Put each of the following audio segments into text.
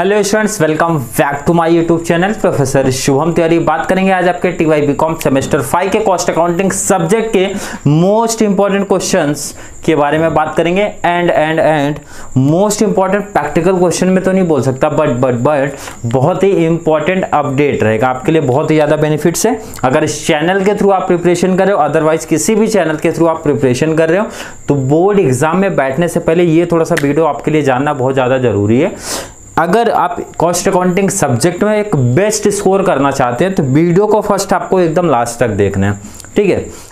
Hello students, welcome back to my YouTube channel professor Shubham Tiwari. बात करेंगे आज आपके टीवाई बीकॉम सेमेस्टर 5 के कॉस्ट अकाउंटिंग सब्जेक्ट के मोस्ट इंपॉर्टेंट क्वेश्चंस के बारे में बात करेंगे। And most important practical question में तो नहीं बोल सकता, बट बहुत ही इंपॉर्टेंट अपडेट रहेगा आपके लिए, बहुत ही ज्यादा बेनिफिट्स है अगर इस चैनल के थ्रू आप प्रिपरेशन कर रहे हो। अदरवाइज किसी भी चैनल के थ्रू आप प्रिपरेशन कर रहे हो तो बोर्ड एग्जाम में बैठने से पहले ये थोड़ा सा वीडियो आपके लिए जानना बहुत ज्यादा जरूरी है। अगर आप कॉस्ट अकाउंटिंग सब्जेक्ट में एक बेस्ट स्कोर करना चाहते हैं तो वीडियो को फर्स्ट आपको एकदम लास्ट तक देखना है, ठीक है।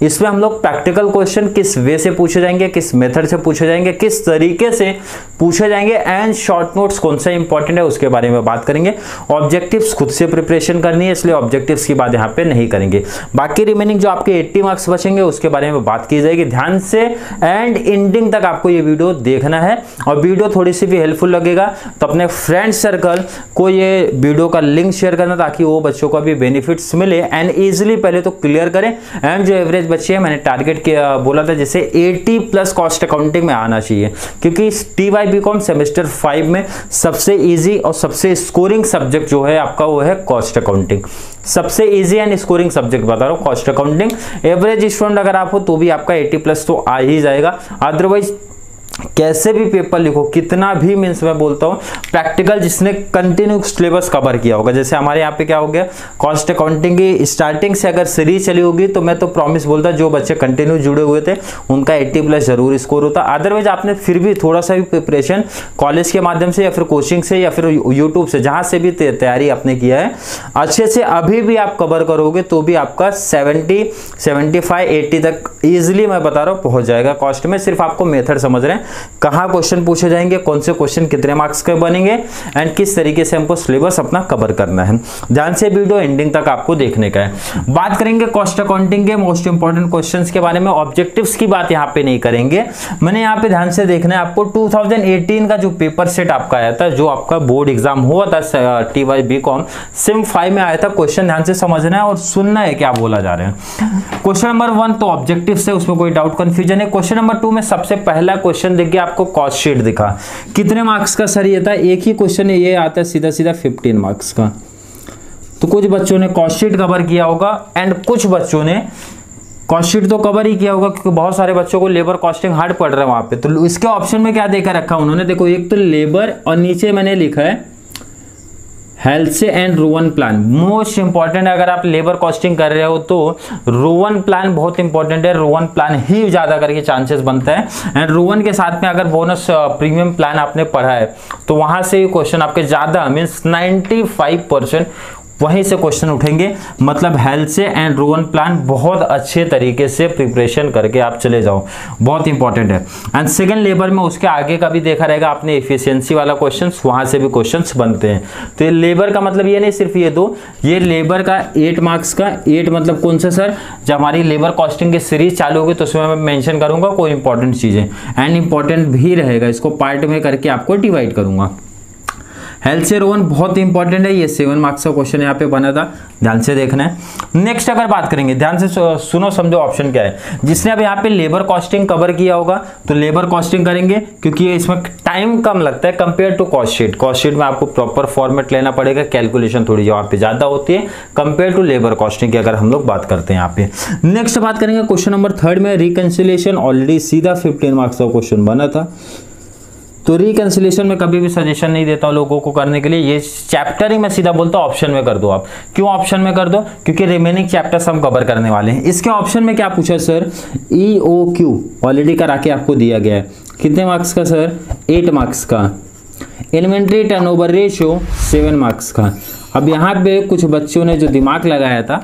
इसमें हम लोग प्रैक्टिकल क्वेश्चन किस वे से पूछे जाएंगे, किस मेथड से पूछे जाएंगे, किस तरीके से पूछे जाएंगे एंड शॉर्ट नोट्स कौन सा इंपॉर्टेंट है उसके बारे में बात करेंगे। ऑब्जेक्टिव्स खुद से प्रिपरेशन करनी है, इसलिए ऑब्जेक्टिव्स की बात यहाँ पे नहीं करेंगे। बाकी रिमेनिंग जो आपके 80 मार्क्स बचेंगे उसके बारे में बात की जाएगी। ध्यान से एंड एंडिंग तक आपको ये वीडियो देखना है और वीडियो थोड़ी सी भी हेल्पफुल लगेगा तो अपने फ्रेंड सर्कल को ये वीडियो का लिंक शेयर करना ताकि वो बच्चों को भी बेनिफिट्स मिले एंड ईजिली पहले तो क्लियर करें। एंड जो एवरेज बच्चे मैंने टारगेट किया बोला था जैसे 80 प्लस कॉस्ट अकाउंटिंग में आना चाहिए, क्योंकि टीवाई बीकॉम सेमेस्टर 5 में सबसे इजी और सबसे स्कोरिंग सब्जेक्ट जो है आपका वो है कॉस्ट अकाउंटिंग। सबसे इजी एंड स्कोरिंग सब्जेक्ट बता रहा हूँ कॉस्ट अकाउंटिंग। एवरेज स्टूडेंट अगर आप हो तो भी आपका 80 प्लस तो आ ही जाएगा। अदरवाइज कैसे भी पेपर लिखो, कितना भी मीन्स मैं बोलता हूँ प्रैक्टिकल जिसने कंटिन्यू सिलेबस कवर किया होगा, जैसे हमारे यहाँ पे क्या हो गया कॉस्ट अकाउंटिंग की स्टार्टिंग से अगर सीरीज चली होगी तो मैं तो प्रॉमिस बोलता जो बच्चे कंटिन्यू जुड़े हुए थे उनका 80 प्लस जरूर स्कोर होता। अदरवाइज आपने फिर भी थोड़ा सा भी प्रिपरेशन कॉलेज के माध्यम से या फिर कोचिंग से या फिर यूट्यूब से जहाँ से भी तैयारी आपने किया है अच्छे से अभी भी आप कवर करोगे तो भी आपका 70, 75, 80 तक ईजिली मैं बता रहा हूँ पहुंच जाएगा। कॉस्ट में सिर्फ आपको मेथड समझ रहे हैं, कहां क्वेश्चन पूछे जाएंगे, कौन से क्वेश्चन कितने मार्क्स के बनेंगे एंड किस तरीके से हमको सिलेबस अपना कवर करना है। ध्यान से वीडियो एंडिंग तक आपको देखने का है। बात करेंगे कॉस्ट अकाउंटिंग के मोस्ट इंपॉर्टेंट क्वेश्चंस के बारे में। ऑब्जेक्टिव्स की बात यहां पे नहीं करेंगे, मैंने यहां पे ध्यान से देखना है आपको 2018 का जो पेपर सेट आपका आया था, जो आपका बोर्ड एग्जाम हुआ था टीवाई बीकॉम सिम 5 में आया था। क्वेश्चन ध्यान से समझना है और सुनना है क्या बोला जा रहा है। क्वेश्चन नंबर 1 तो ऑब्जेक्टिव से, उसमें कोई डाउट कंफ्यूजन है। क्वेश्चन नंबर 2 में सबसे पहला क्वेश्चन देखिए आपको कॉस्ट शीट दिखा, कितने मार्क्स का सर ये था, एक ही क्वेश्चन है ये आता है सीधा 15 मार्क्स का। तो कुछ बच्चों ने कॉस्ट शीट कवर किया होगा एंड कुछ बच्चों ने कॉस्ट शीट तो कवर ही किया होगा क्योंकि बहुत सारे बच्चों को लेबर कॉस्टिंग हार्ड पड़ रहा है वहां पे। तो इसके ऑप्शन में क्या देकर रखा उन्होंने, देखो एक तो लेबर और नीचे मैंने लिखा है health and Rowan plan. Most important अगर आप लेबर कॉस्टिंग कर रहे हो तो रोवन प्लान बहुत इंपॉर्टेंट है। रोवन प्लान ही ज्यादा करके चांसेस बनता है एंड रोवन के साथ में अगर बोनस प्रीमियम प्लान आपने पढ़ा है तो वहां से क्वेश्चन आपके ज्यादा मीन्स 95% वहीं से क्वेश्चन उठेंगे। मतलब हेल्थ से एंड रोवन प्लान बहुत अच्छे तरीके से प्रिपरेशन करके आप चले जाओ, बहुत इंपॉर्टेंट है। एंड सेकंड लेबर में उसके आगे का भी देखा रहेगा आपने एफिशिएंसी वाला क्वेश्चंस, वहां से भी क्वेश्चंस बनते हैं। तो ये लेबर का मतलब ये नहीं सिर्फ ये दो, ये लेबर का 8 मार्क्स का 8 मतलब कौन सा सर, जब हमारी लेबर कॉस्टिंग की सीरीज चालू होगी तो उसमें मैं मेंशन करूंगा कोई इंपॉर्टेंट चीजें एंड इंपॉर्टेंट भी रहेगा, इसको पार्ट में करके आपको डिवाइड करूंगा। हेल्थ से रोवन बहुत इंपॉर्टेंट है, ये 7 मार्क्स का क्वेश्चन यहाँ पे बना था, ध्यान से देखना है। नेक्स्ट अगर बात करेंगे, ध्यान से सुनो समझो ऑप्शन क्या है। जिसने अब यहाँ पे लेबर कॉस्टिंग कवर किया होगा तो लेबर कॉस्टिंग करेंगे क्योंकि ये इसमें टाइम कम लगता है compare to cost sheet. Cost sheet में आपको प्रॉपर फॉर्मेट लेना पड़ेगा, कैलकुलेशन थोड़ी यहाँ पे ज्यादा होती है कंपेयर टू लेबर कॉस्टिंग की अगर हम लोग बात करते हैं यहाँ पे। नेक्स्ट बात करेंगे क्वेश्चन नंबर 3 में रिकंसिलिएशन, ऑलरेडी सीधा 15 मार्क्स का क्वेश्चन बना था। तो रिकंसिलिएशन में कभी भी सजेशन नहीं देता हूं लोगों को करने के लिए, ये चैप्टर ही मैं सीधा बोलता हूं ऑप्शन में कर दो आप। क्यों ऑप्शन में कर दो, क्योंकि रिमेनिंग चैप्टर्स हम कवर करने वाले हैं। इसके ऑप्शन में क्या पूछा सर, EOQ ऑलरेडी करा के आपको दिया गया है, कितने मार्क्स का सर, 8 मार्क्स का। इन्वेंट्री टर्नओवर रेशियो 7 मार्क्स का। अब यहाँ पे कुछ बच्चों ने जो दिमाग लगाया था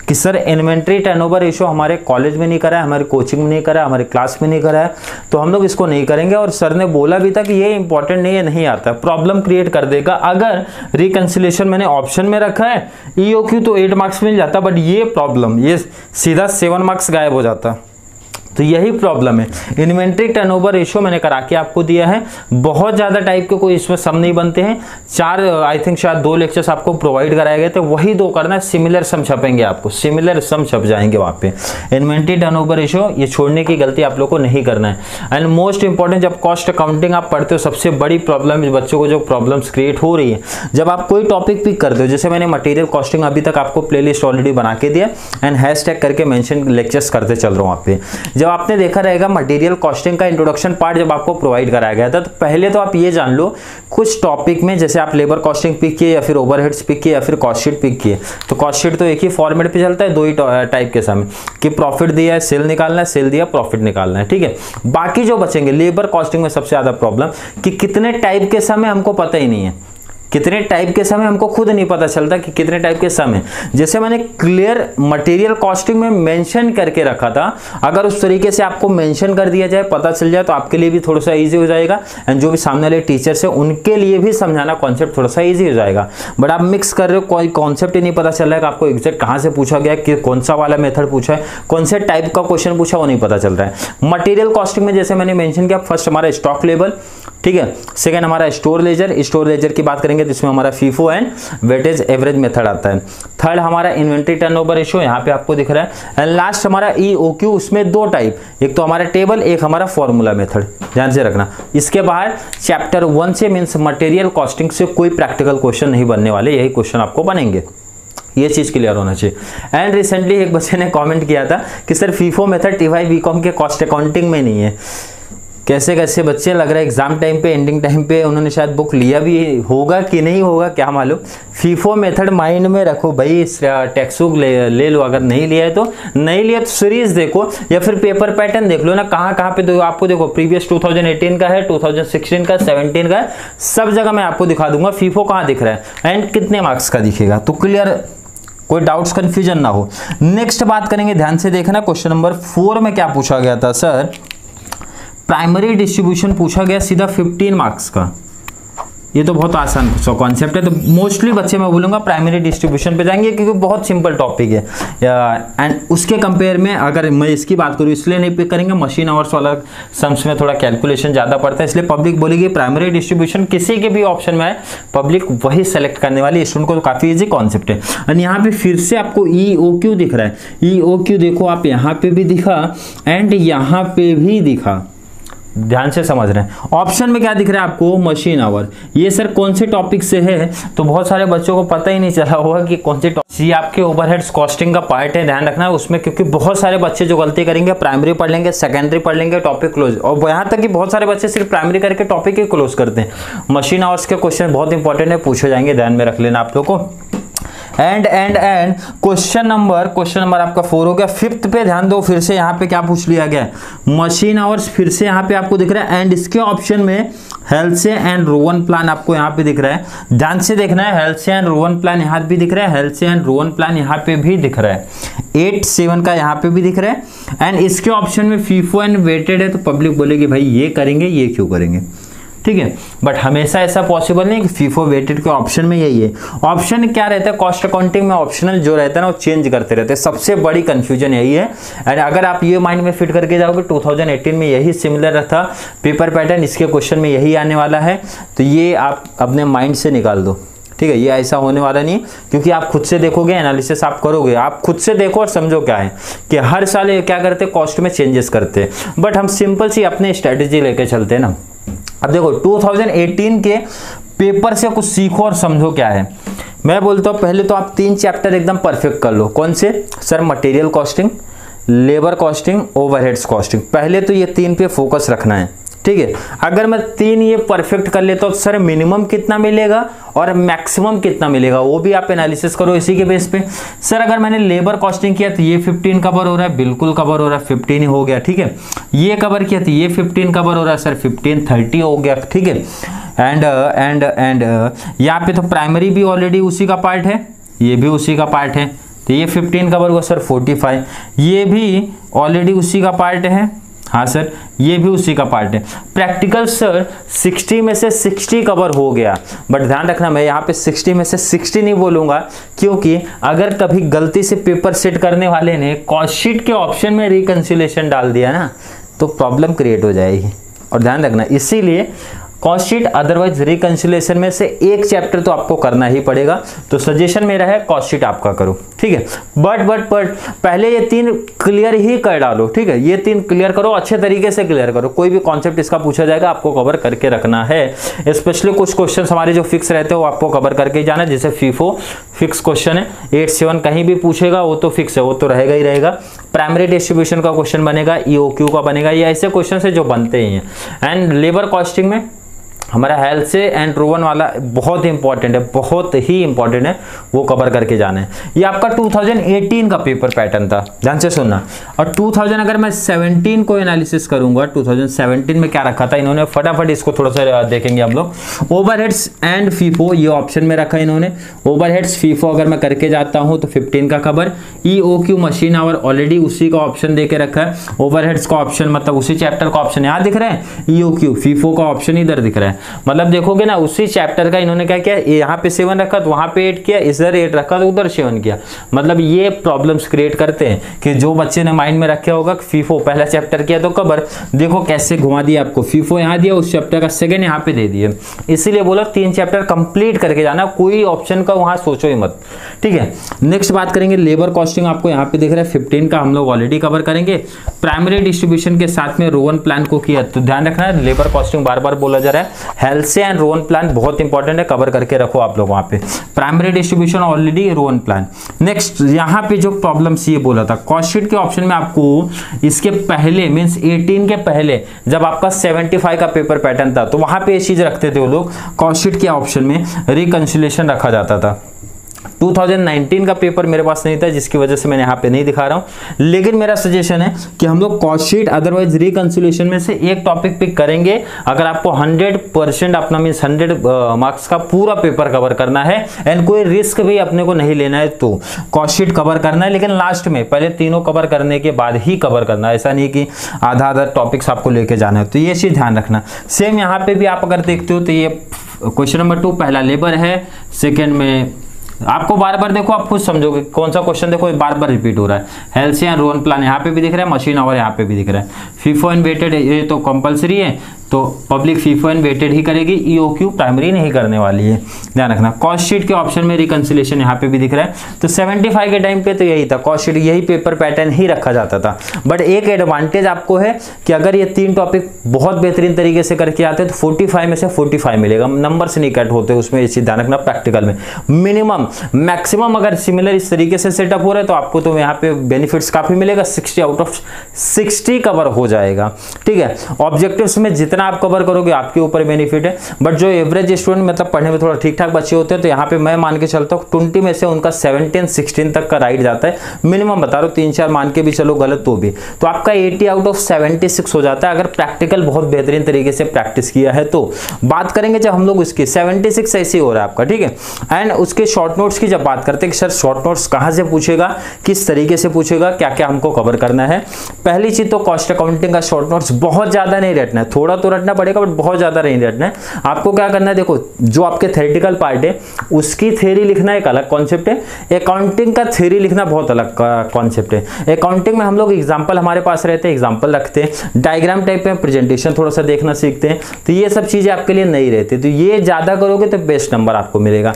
कि सर इन्वेंट्री टर्नओवर रेशियो हमारे कॉलेज में नहीं करा है, हमारे कोचिंग में नहीं करा है, हमारे क्लास में नहीं करा है, तो हम लोग इसको नहीं करेंगे। और सर ने बोला भी था कि ये इंपॉर्टेंट नहीं है, नहीं आता, प्रॉब्लम क्रिएट कर देगा। अगर रिकंसिलिएशन मैंने ऑप्शन में रखा है, EOQ तो 8 मार्क्स मिल जाता, बट ये प्रॉब्लम ये सीधा 7 मार्क्स गायब हो जाता। तो यही प्रॉब्लम है। इन्वेंट्री टर्नओवर रेशियो मैंने करा के आपको दिया है, बहुत ज़्यादा टाइप के कोई इसमें सम नहीं बनते हैं। 4 आई थिंक शायद 2 लेक्चर्स आपको प्रोवाइड कराए गए थे, वही 2 करना है। सिमिलर सम छपेंगे आपको, सिमिलर सम छप जाएंगे वहाँ पे। इन्वेंट्री टर्नओवर रेशियो ये छोड़ने की गलती आप लोग को नहीं करना है। एंड मोस्ट इंपॉर्टेंट, जब कॉस्ट अकाउंटिंग आप पढ़ते हो, सबसे बड़ी प्रॉब्लम बच्चों को जो प्रॉब्लम्स क्रिएट हो रही है, जब आप कोई टॉपिक पिक करते हो, जैसे मैंने मटेरियल कॉस्टिंग अभी तक आपको प्लेलिस्ट ऑलरेडी बना के दिया एंड हैशटैग करके मेंशन लेक्चर्स करते चल रहा हूँ वहाँ पे। जब आपने देखा रहेगा मटेरियल कॉस्टिंग का इंट्रोडक्शन पार्ट जब आपको प्रोवाइड कराया गया था, तो पहले तो आप ये जान लो कुछ टॉपिक में, जैसे आप लेबर कॉस्टिंग पिक किए या फिर ओवरहेड्स पिक किए या फिर कॉस्ट शीट पिक किए, तो कॉस्ट शीट तो एक ही फॉर्मेट पे चलता है, 2 ही टाइप के समय कि प्रॉफिट दिया है सेल निकालना है, सेल दिया प्रॉफिट निकालना है, ठीक है। बाकी जो बचेंगे लेबर कॉस्टिंग में सबसे ज्यादा प्रॉब्लम कि कितने टाइप के समय हमको पता ही नहीं है, कितने टाइप के समय हमको खुद नहीं पता चलता कि कितने टाइप के समय। जैसे मैंने क्लियर मटेरियल कॉस्टिंग में मेंशन करके रखा था, अगर उस तरीके से आपको मेंशन कर दिया जाए, पता चल जाए, तो आपके लिए भी थोड़ा सा इजी हो जाएगा एंड जो भी सामने वाले टीचर्स है उनके लिए भी समझाना कॉन्सेप्ट थोड़ा सा इजी हो जाएगा। बट आप मिक्स कर रहे हो, कोई कॉन्सेप्ट ही नहीं पता चल रहा है कि आपको एग्जैक्ट कहाँ से पूछा गया, कि कौन सा वाला मेथड पूछा है, कौन से टाइप का क्वेश्चन पूछा, वो नहीं पता चल रहा है। मटेरियल कॉस्टिंग में जैसे मैंने मेंशन किया, फर्स्ट हमारा स्टॉक लेवल, ठीक है, सेकंड हमारा स्टोर लेजर, स्टोर लेजर की बात करेंगे तो इसमें हमारा FIFO and weightage average method आता है। थर्ड हमारा इन्वेंट्री टर्नओवर रेशियो, यहाँ पे आपको दिख रहा है। एंड लास्ट हमारा ईओक्यू, उसमें 2 टाइप, एक तो हमारा टेबल, एक हमारा फॉर्मूला मेथड, ध्यान से रखना। इसके बाहर चैप्टर 1 से मीन्स मटेरियल कॉस्टिंग से कोई प्रैक्टिकल क्वेश्चन नहीं बनने वाले, यही क्वेश्चन आपको बनेंगे, ये चीज क्लियर होना चाहिए। एंड रिसेंटली एक बच्चे ने कमेंट किया था कि sir FIFO method TY BCom के कॉस्ट अकाउंटिंग में नहीं है। कैसे कैसे बच्चे, लग रहा है एग्जाम टाइम पे, एंडिंग टाइम पे उन्होंने शायद बुक लिया भी होगा कि नहीं होगा क्या मालूम। फीफो मेथड माइंड में रखो भाई, टेक्स्ट बुक ले लो, अगर नहीं लिया है तो नहीं लिया, तो सीरीज देखो या फिर पेपर पैटर्न देख लो ना, कहाँ कहाँ पे आपको देखो प्रीवियस 2018 का है, 2016 का, 17 का, सब जगह मैं आपको दिखा दूंगा फीफो कहाँ दिख रहा है एंड कितने मार्क्स का दिखेगा, तो क्लियर, कोई डाउट्स कंफ्यूजन ना हो। नेक्स्ट बात करेंगे, ध्यान से देखना, क्वेश्चन नंबर 4 में क्या पूछा गया था सर, प्राइमरी डिस्ट्रीब्यूशन पूछा गया सीधा 15 मार्क्स का। ये तो बहुत आसान कॉन्सेप्ट है, तो मोस्टली बच्चे मैं बोलूँगा प्राइमरी डिस्ट्रीब्यूशन पे जाएंगे क्योंकि बहुत सिंपल टॉपिक है। एंड उसके कंपेयर में अगर मैं इसकी बात करूँ, इसलिए नहीं पिक करेंगे, मशीन आवर्स वाला सम्स में थोड़ा कैलकुलेशन ज़्यादा पड़ता है, इसलिए पब्लिक बोलेगी प्राइमरी डिस्ट्रीब्यूशन किसी के भी ऑप्शन में आए पब्लिक वही सेलेक्ट करने वाली, स्टूडेंट को तो काफ़ी ईजी कॉन्सेप्ट है। और यहाँ पे फिर से आपको EOQ दिख रहा है, EOQ देखो आप, यहाँ पे भी दिखा एंड यहाँ पे भी दिखा, ध्यान से समझ रहे हैं। ऑप्शन में क्या दिख रहा है आपको, मशीन आवर। ये सर कौन से टॉपिक से है, तो बहुत सारे बच्चों को पता ही नहीं चला होगा कि कौन से टॉपिक। ये आपके ओवरहेड्स कॉस्टिंग का पार्ट है, ध्यान रखना है उसमें, क्योंकि बहुत सारे बच्चे जो गलती करेंगे, प्राइमरी पढ़ लेंगे, सेकेंडरी पढ़ लेंगे, टॉपिक क्लोज, और यहाँ तक कि बहुत सारे बच्चे सिर्फ प्राइमरी करके टॉपिक ही क्लोज करते हैं। मशीन आवर्स के क्वेश्चन बहुत इंपॉर्टेंट है, पूछे जाएंगे, ध्यान में रख लेना आप लोग को। एंड क्वेश्चन नंबर आपका 4 हो गया। 5th पे ध्यान दो, फिर से यहाँ पे क्या पूछ लिया गया, मशीन आवर्स, फिर से यहाँ पे आपको दिख रहा है एंड इसके ऑप्शन में हेल्थ से एंड रोवन प्लान आपको यहाँ पे दिख रहा है, ध्यान से देखना है। हेल्थ से एंड रोवन प्लान यहाँ भी दिख रहा है, हेल्थ से एंड रोवन प्लान यहाँ पे भी दिख रहा है, 8-7 का यहाँ पे भी दिख रहा है एंड इसके ऑप्शन में फीफो एंड वेटेड है, तो पब्लिक बोलेगी भाई ये करेंगे, ये क्यों करेंगे, ठीक है। बट हमेशा ऐसा पॉसिबल नहीं कि फीफो वेटेड के ऑप्शन में यही है। ऑप्शन क्या रहता है कॉस्ट अकाउंटिंग में, ऑप्शनल जो रहता है ना वो चेंज करते रहते हैं, सबसे बड़ी कंफ्यूजन यही है। एंड अगर आप ये माइंड में फिट करके जाओगे 2018 में यही सिमिलर था पेपर पैटर्न, इसके क्वेश्चन में यही आने वाला है, तो ये आप अपने माइंड से निकाल दो, ठीक है। ये ऐसा होने वाला नहीं, क्योंकि आप खुद से देखोगे, एनालिसिस आप करोगे, आप खुद से देखो और समझो क्या है कि हर साल ये क्या करते हैं, कॉस्ट में चेंजेस करते हैं, बट हम सिंपल सी अपने स्ट्रेटेजी लेके चलते हैं ना। अब देखो 2018 के पेपर से कुछ सीखो और समझो क्या है। मैं बोलता हूँ पहले तो आप 3 चैप्टर एकदम परफेक्ट कर लो। कौन से sir, material costing, labour costing, overheads costing, पहले तो ये 3 पे फोकस रखना है, ठीक है। अगर मैं 3 ये परफेक्ट कर लेता हूँ, सर मिनिमम कितना मिलेगा और मैक्सिमम कितना मिलेगा वो भी आप एनालिसिस करो इसी के बेस पे। सर अगर मैंने लेबर कॉस्टिंग किया तो ये 15 कवर हो रहा है, बिल्कुल कवर हो रहा है, 15 ही हो गया, ठीक है। ये कवर किया तो ये 15 कवर हो रहा है, सर 15 30 हो गया, ठीक है। एंड यहाँ पे तो प्राइमरी भी ऑलरेडी उसी का पार्ट है, ये भी उसी का पार्ट है, तो ये 15 कवर हुआ सर 45, ये भी ऑलरेडी उसी का पार्ट है, हाँ सर, ये भी उसी का पार्ट है। प्रैक्टिकल सर 60 में से 60 कवर हो गया, बट ध्यान रखना मैं यहाँ पे 60 में से 60 नहीं बोलूंगा, क्योंकि अगर कभी गलती से पेपर सेट करने वाले ने कॉस्ट शीट के ऑप्शन में रिकंसिलेशन डाल दिया ना, तो प्रॉब्लम क्रिएट हो जाएगी। और ध्यान रखना, इसीलिए कॉस्ट शीट अदरवाइज रिकंसिलेशन में से एक चैप्टर तो आपको करना ही पड़ेगा। तो सजेशन मेरा है कॉस्ट शीट आपका करो, ठीक है। बट पहले ये 3 क्लियर ही कर डालो, ठीक है। ये 3 क्लियर करो, अच्छे तरीके से क्लियर करो। कोई भी कॉन्सेप्ट इसका पूछा जाएगा आपको कवर करके रखना है। स्पेशली कुछ क्वेश्चन हमारे जो फिक्स रहते हैं वो आपको कवर करके जाना है। जैसे फीफो फिक्स क्वेश्चन है, 8-7 कहीं भी पूछेगा वो तो फिक्स है, वो तो रहेगा ही रहेगा। प्राइमरी डिस्ट्रीब्यूशन का क्वेश्चन बनेगा, ईओक्यू का बनेगा, ये ऐसे क्वेश्चन है जो बनते ही हैं। एंड लेबर कॉस्टिंग में हमारा हेल्थ से एंड रोवन वाला बहुत इंपॉर्टेंट है, बहुत ही इंपॉर्टेंट है, वो कवर करके जाना है। ये आपका 2018 का पेपर पैटर्न था, ध्यान से सुनना। और 2000 अगर मैं 17 को एनालिसिस करूंगा, 2017 में क्या रखा था इन्होंने, फटाफट इसको थोड़ा सा देखेंगे हम लोग। ओवरहेड्स एंड फीफो ये ऑप्शन में रखा इन्होंने। ओवरहेड्स फीफो अगर मैं करके जाता हूं तो 15 का cover. EOQ machine our already उसी का ऑप्शन देके रखा है। ओवरहेड्स का ऑप्शन मतलब उसी चैप्टर का ऑप्शन यहाँ दिख रहा है, ईओक्यू फीफो का ऑप्शन इधर दिख रहा है। मतलब देखोगे ना उसी चैप्टर का इन्होंने क्या किया, यहाँ पे 7 रखा तो वहां पे 8 किया, इधर 8 रखा तो उधर 7 किया। मतलब ये प्रॉब्लम्स क्रिएट करते हैं कि जो बच्चे ने माइंड में रखा होगा फीफो पहला चैप्टर किया तो कवर, देखो कैसे घुमा दिया आपको। फीफो यहाँ दिया, उस चैप्टर का सेकंड यहाँ पे दे दिए। इसीलिए बोला 3 चैप्टर कंप्लीट करके जाना, कोई ऑप्शन का वहां सोचो ही मत, ठीक है। नेक्स्ट बात करेंगे लेबर कॉस्टिंग, आपको यहाँ पे दिख रहा है 15 का हम लोग ऑलरेडी कवर करेंगे। प्राइमरी डिस्ट्रीब्यूशन के साथ में रोवन प्लान को किया, तो ध्यान रखना है लेबर कॉस्टिंग बार बार बोला जा रहा है। हेल्थ से एंड रोवन प्लान बहुत इंपॉर्टेंट है, कवर करके रखो आप लोग वहां पे। Primary distribution already, Rowan plan. Next यहाँ पे जो प्रॉब्लम्स ये बोला था कॉस्ट शीट के ऑप्शन में आपको इसके पहले मींस 18 के पहले जब आपका 75 का पेपर पैटर्न था तो वहां पे ये चीज रखते थे वो लोग, कॉस्ट शीट के ऑप्शन में रिकंसिलेशन रखा जाता था। 2019 का पेपर मेरे पास नहीं था जिसकी वजह से मैंने यहाँ पे नहीं दिखा रहा हूँ, लेकिन मेरा सजेशन है कि हम लोग कॉस्ट शीट अदरवाइज रिकंसिलेशन में से एक टॉपिक पिक करेंगे। अगर आपको 100% अपना मींस 100 मार्क्स का पूरा पेपर कवर करना है एंड कोई रिस्क भी अपने को नहीं लेना है तो कॉस्ट शीट कवर करना है, लेकिन लास्ट में पहले तीनों कवर करने के बाद ही कवर करना है। ऐसा नहीं कि आधा टॉपिक्स आपको लेके जाना है, तो ये चीज ध्यान रखना। सेम यहाँ पे भी आप अगर देखते हो तो ये क्वेश्चन नंबर 2 पहला लेबर है, सेकेंड में आपको बार बार देखो आप खुद समझोगे कौन सा क्वेश्चन देखो बार बार रिपीट हो रहा है। हेल्थ एंड रोवन प्लान यहाँ पे भी दिख रहा है, मशीन आवर यहाँ पे भी दिख रहा है। फीफो एंड वेटेड ये तो कंपलसरी है, तो पब्लिक फीफो एंड वेटेड ही करेगी, ईओक्यू प्राइमरी नहीं करने वाली है, ध्यान रखना। कॉस्ट शीट के ऑप्शन में रिकंसिलेशन यहाँ पे भी दिख रहा है। तो 75 के टाइम पे तो यही था, कॉस्ट शीट यही पेपर पैटर्न ही रखा जाता था। बट एक एडवांटेज आपको है कि अगर ये 3 टॉपिक बहुत बेहतरीन तरीके से करके आते हैं तो 45 में से 45 मिलेगा, नंबर से नहीं कट होते उसमें, ये चीज ध्यान रखना। प्रैक्टिकल में मिनिमम मैक्सिमम अगर सिमिलर इस तरीके से सेटअप हो रहा है तो आपको तो यहाँ पे बेनिफिट्स काफी मिलेगा, 60 आउट ऑफ 60 कवर हो जाएगा, ठीक है। ऑब्जेक्टिव्स में जितना आप कवर करोगे आपके ऊपर बेनिफिट है। बट जो एवरेज स्टूडेंट मतलब पढ़ने में थोड़ा ठीक ठाक बच्चे होते हैं तो यहाँ पे मैं मान के चलता हूँ 20 में से उनका 17-16 तक का राइट जाता है मिनिमम, बता रहा हूँ 3-4 मान के भी चलो गलत तो भी, तो आपका 80 आउट ऑफ 76 हो जाता है अगर प्रैक्टिकल बहुत बेहतरीन तरीके से प्रैक्टिस किया है तो। बात करेंगे जब हम लोग इसकी 76 ऐसे हो रहा है आपका, ठीक है। एंड उसके शॉर्ट नोट्स की जब बात करते हैं कि सर शॉर्ट नोट्स कहाँ से पूछेगा, किस तरीके से पूछेगा, क्या क्या हमको कवर करना है। पहली चीज तो कॉस्ट अकाउंटिंग का शॉर्ट नोट्स बहुत ज्यादा नहीं रटना है, थोड़ा तो रटना पड़ेगा बट बहुत ज्यादा नहीं रटना है। आपको क्या करना है, देखो जो आपके थ्योरेटिकल पार्ट है उसकी थ्योरी लिखना एक अलग कॉन्सेप्ट है, अकाउंटिंग का थ्योरी लिखना बहुत अलग कॉन्सेप्ट है। अकाउंटिंग में हम लोग एग्जांपल हमारे पास रहते हैं, एग्जांपल रखते हैं, डायग्राम टाइप में प्रेजेंटेशन थोड़ा सा देखना सीखते हैं, तो ये सब चीजें आपके लिए नहीं रहती, तो ये ज्यादा करोगे तो बेस्ट नंबर आपको मिलेगा।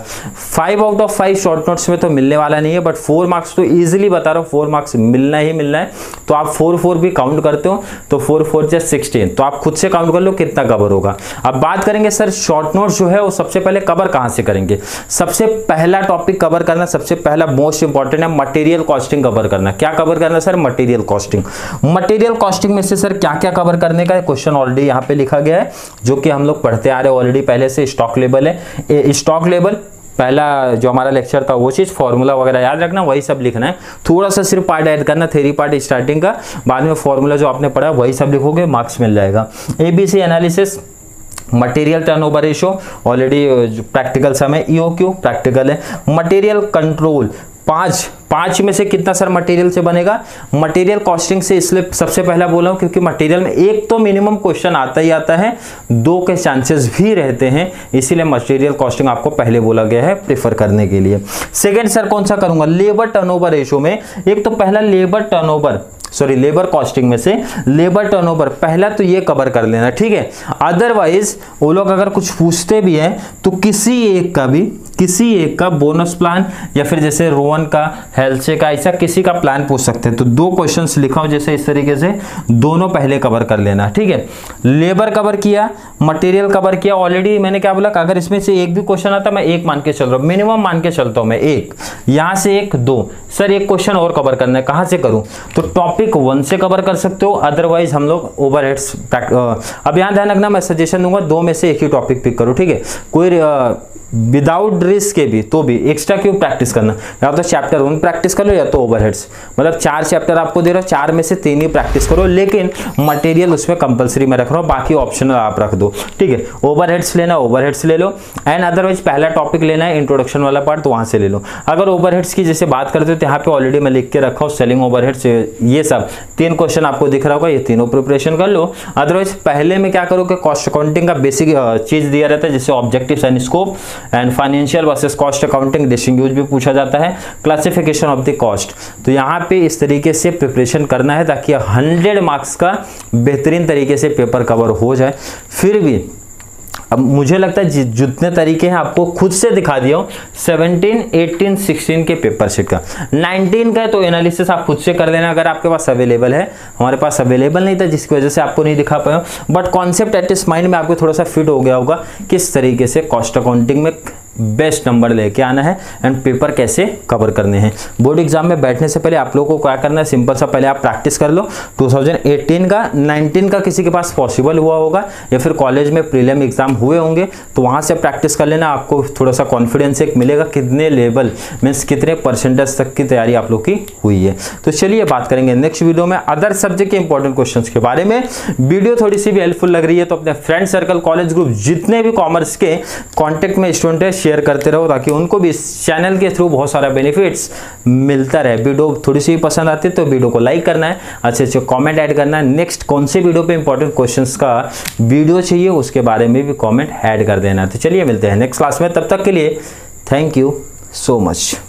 5 आउट ऑफ 5 शॉर्ट नोट्स में तो मिलने वाला नहीं है, बट 4 मार्क्स तो इजीली बता रहा हूँ 4 मार्क्स मिलना ही मिलना है। तो आप 4 भी काउंट करते हो तो 4 + 16, तो आप खुद से काउंट कर लो कितना कवर होगा। अब बात करेंगे सर शॉर्ट नोट्स जो है वो सबसे पहले कवर कहां से करेंगे। सबसे पहला टॉपिक कवर करना, सबसे पहला मोस्ट इंपॉर्टेंट है मटेरियल कॉस्टिंग कवर करना। क्या कवर करना sir, material costing. Material costing में से सर क्या क्या कवर करने का क्वेश्चन ऑलरेडी यहाँ पे लिखा गया है जो कि हम लोग पढ़ते आ रहे हैं ऑलरेडी पहले से। स्टॉक लेवल है, स्टॉक लेवल पहला जो हमारा लेक्चर था वो चीज, फॉर्मूला वगैरह याद रखना, वही सब लिखना है। थोड़ा सा सिर्फ पार्ट ऐड करना, थ्योरी पार्ट स्टार्टिंग का, बाद में फॉर्मूला जो आपने पढ़ा वही सब लिखोगे, मार्क्स मिल जाएगा। ABC analysis, material turnover ratio already practical समय, EOQ प्रैक्टिकल है। मटेरियल कंट्रोल 5 5 में से कितना सर मटेरियल से बनेगा? मटेरियल कॉस्टिंग से इसलिए सबसे पहला बोला हूं क्योंकि मटेरियल में एक तो मिनिमम क्वेश्चन आता ही आता है, 2 के चांसेस भी रहते हैं, इसीलिए मटेरियल कॉस्टिंग आपको पहले बोला गया है प्रेफर करने के लिए। सेकंड सर कौन सा करूंगा? लेबर टर्नओवर रेशियो में एक तो पहला लेबर कॉस्टिंग में से लेबर टर्नओवर पहला तो ये कवर कर लेना, ठीक है। अदरवाइज वो लोग अगर कुछ पूछते भी हैं तो किसी एक का बोनस प्लान या फिर जैसे रोहन का, हेल्थ का, ऐसा किसी का प्लान पूछ सकते हैं। तो 2 क्वेश्चंस लिखा हूं जैसे इस तरीके से, दोनों पहले कवर कर लेना, ठीक है। लेबर कवर किया, मटेरियल कवर किया। ऑलरेडी मैंने क्या बोला, अगर इसमें से एक भी क्वेश्चन आता मैं 1 मान के चल रहा हूं, मिनिमम मान के चलता हूं मैं 1, यहां से 1 2 सर एक क्वेश्चन और कवर करना है, कहां से करूं? तो टॉपिक 1 से कवर कर सकते हो, अदरवाइज हम लोग ओवरहेड्स। अब यहां ध्यान रखना, मैं सजेशन दूंगा 2 में से एक ही टॉपिक पिक करो, ठीक है। कोई विदाउट रिस्क के भी तो भी एक्स्ट्रा क्यों प्रैक्टिस करना, या तो चैप्टर 1 प्रैक्टिस कर लो या तो ओवरहेड्स। मतलब 4 चैप्टर आपको दे रहा हूं, 4 में से 3 ही प्रैक्टिस करो, लेकिन मटेरियल उसमें कंपलसरी में रख रहा हूं, बाकी ऑप्शनल आप रख दो, ठीक है। ओवरहेड्स लेना ओवरहेड्स ले लो, एंड अदरवाइज पहला टॉपिक लेना है इंट्रोडक्शन वाला पार्ट, तो वहां से ले लो। अगर ओवरहेड्स की जैसे बात करते हो तो यहाँ पे ऑलरेडी मैं लिख के रखा हूँ सेलिंग ओवरहेड्स, ये सब 3 क्वेश्चन आपको दिख रहा होगा, ये तीनों प्रिपरेशन कर लो। अदरवाइज पहले में क्या करो कि कॉस्ट अकाउंटिंग का बेसिक चीज दिया रहता है, जैसे objectives and scope and financial versus cost accounting, distinguish भी पूछा जाता है, क्लासिफिकेशन ऑफ द कॉस्ट। तो यहाँ पे इस तरीके से प्रिपरेशन करना है ताकि 100 मार्क्स का बेहतरीन तरीके से पेपर कवर हो जाए। फिर भी अब मुझे लगता है जितने तरीके हैं आपको खुद से दिखा दिया हूं, 17, 18, 16 के पेपर शीट का, 19 का है तो एनालिसिस आप खुद से कर लेना अगर आपके पास अवेलेबल है। हमारे पास अवेलेबल नहीं था जिसकी वजह से आपको नहीं दिखा पाया, बट कॉन्सेप्ट एटलीस्ट माइंड में आपको थोड़ा सा फिट हो गया होगा किस तरीके से कॉस्ट अकाउंटिंग में बेस्ट नंबर लेके आना है एंड पेपर कैसे कवर करने हैं। बोर्ड एग्जाम में बैठने से पहले आप लोगों को क्या करना है, सिंपल सा पहले आप प्रैक्टिस कर लो। 2018 का 19 का किसी के पास पॉसिबल हुआ होगा या फिर कॉलेज में प्रीलिम एग्जाम हुए होंगे तो वहां से प्रैक्टिस कर लेना, आपको थोड़ा सा कॉन्फिडेंस एक मिलेगा कितने लेवल मीन्स कितने परसेंटेज तक की तैयारी आप लोग की हुई है। तो चलिए बात करेंगे नेक्स्ट वीडियो में अदर सब्जेक्ट के इंपॉर्टेंट क्वेश्चन के बारे में। वीडियो थोड़ी सी भी हेल्पफुल लग रही है तो अपने फ्रेंड सर्कल, कॉलेज ग्रुप, जितने भी कॉमर्स के कॉन्टेक्ट में स्टूडेंट है शेयर करते रहो ताकि उनको भी इस चैनल के थ्रू बहुत सारा बेनिफिट्स मिलता रहे। वीडियो थोड़ी सी पसंद आती है तो वीडियो को लाइक करना है, अच्छे अच्छे कमेंट ऐड करना है। नेक्स्ट कौन से वीडियो पे इंपॉर्टेंट क्वेश्चंस का वीडियो चाहिए उसके बारे में भी कमेंट ऐड कर देना है। तो चलिए मिलते हैं नेक्स्ट क्लास में, तब तक के लिए थैंक यू सो मच।